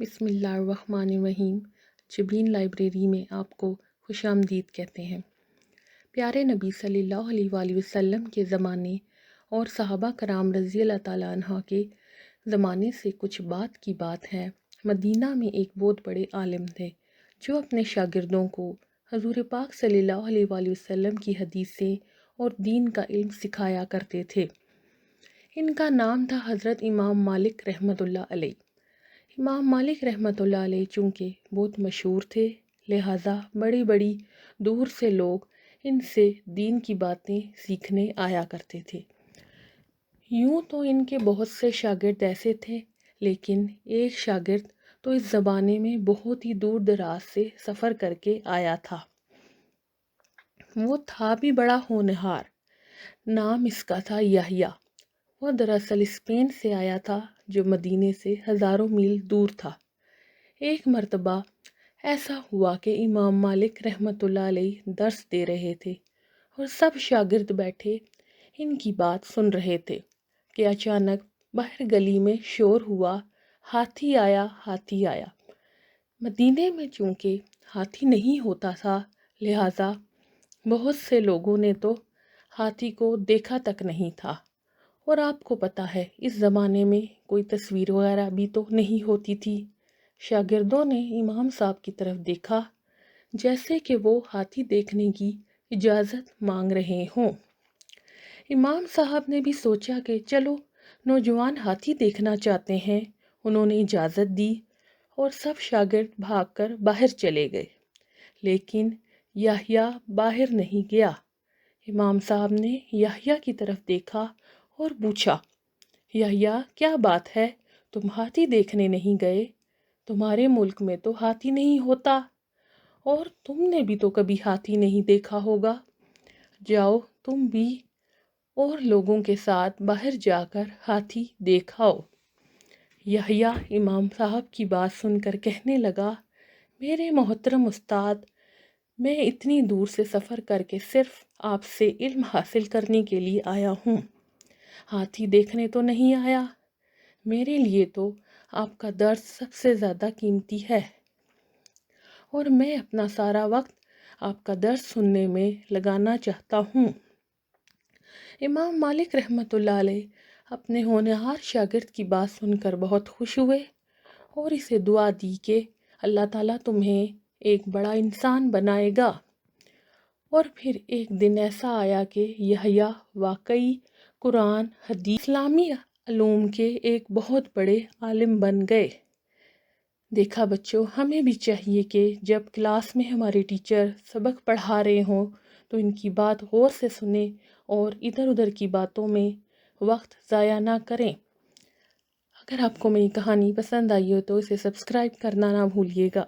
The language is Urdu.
بسم اللہ الرحمن الرحیم۔ جبرین لائبریری میں آپ کو خوش آمدید کہتے ہیں۔ پیارے نبی صلی اللہ علیہ وآلہ وسلم کے زمانے اور صحابہ کرام رضی اللہ تعالیٰ عنہ کے زمانے سے کچھ بات کی بات ہے، مدینہ میں ایک بہت بڑے عالم تھے جو اپنے شاگردوں کو حضور پاک صلی اللہ علیہ وآلہ وسلم کی حدیثیں اور دین کا علم سکھایا کرتے تھے۔ ان کا نام تھا حضرت امام مالک رحمۃ اللہ علیہ۔ امام مالک رحمۃ اللہ علیہ چونکہ بہت مشہور تھے، لہٰذا بڑی دور سے لوگ ان سے دین کی باتیں سیکھنے آیا کرتے تھے۔ یوں تو ان کے بہت سے شاگرد ایسے تھے، لیکن ایک شاگرد تو اس زمانے میں بہت ہی دور دراز سے سفر کر کے آیا تھا۔ وہ تھا بھی بڑا ہونہار، نام اس کا تھا یحییٰ۔ وہ دراصل اسپین سے آیا تھا جو مدینے سے ہزاروں میل دور تھا۔ ایک مرتبہ ایسا ہوا کہ امام مالک رحمۃ اللہ علیہ درس دے رہے تھے اور سب شاگرد بیٹھے ان کی بات سن رہے تھے کہ اچانک باہر گلی میں شور ہوا، ہاتھی آیا، ہاتھی آیا۔ مدینے میں چونکہ ہاتھی نہیں ہوتا تھا، لہٰذا بہت سے لوگوں نے تو ہاتھی کو دیکھا تک نہیں تھا، اور آپ کو پتہ ہے اس زمانے میں کوئی تصویر وغیرہ بھی تو نہیں ہوتی تھی۔ شاگردوں نے امام صاحب کی طرف دیکھا جیسے کہ وہ ہاتھی دیکھنے کی اجازت مانگ رہے ہوں۔ امام صاحب نے بھی سوچا کہ چلو نوجوان ہاتھی دیکھنا چاہتے ہیں، انہوں نے اجازت دی اور سب شاگرد بھاگ کر باہر چلے گئے، لیکن یحییٰ باہر نہیں گیا۔ امام صاحب نے یحییٰ کی طرف دیکھا اور پوچھا، یحییٰ کیا بات ہے، تم ہاتھی دیکھنے نہیں گئے؟ تمہارے ملک میں تو ہاتھی نہیں ہوتا، اور تم نے بھی تو کبھی ہاتھی نہیں دیکھا ہوگا۔ جاؤ تم بھی اور لوگوں کے ساتھ باہر جا کر ہاتھی دیکھ آؤ۔ یحییٰ امام صاحب کی بات سن کر کہنے لگا، میرے محترم استاد، میں اتنی دور سے سفر کر کے صرف آپ سے علم حاصل کرنے کے لیے آیا ہوں، ہاتھی دیکھنے تو نہیں آیا۔ میرے لیے تو آپ کا درس سب سے زیادہ قیمتی ہے، اور میں اپنا سارا وقت آپ کا درس سننے میں لگانا چاہتا ہوں۔ امام مالک رحمۃ اللہ علیہ اپنے ہونہار شاگرد کی بات سن کر بہت خوش ہوئے اور اسے دعا دی کہ اللہ تعالیٰ تمہیں ایک بڑا انسان بنائے گا۔ اور پھر ایک دن ایسا آیا کہ یحییٰ واقعی قرآن، حدیث، اسلامی علوم کے ایک بہت بڑے عالم بن گئے۔ دیکھا بچوں، ہمیں بھی چاہیے کہ جب کلاس میں ہمارے ٹیچر سبق پڑھا رہے ہوں تو ان کی بات غور سے سنیں اور ادھر ادھر کی باتوں میں وقت ضائع نہ کریں۔ اگر آپ کو میری کہانی پسند آئی ہو تو اسے سبسکرائب کرنا نہ بھولیے گا۔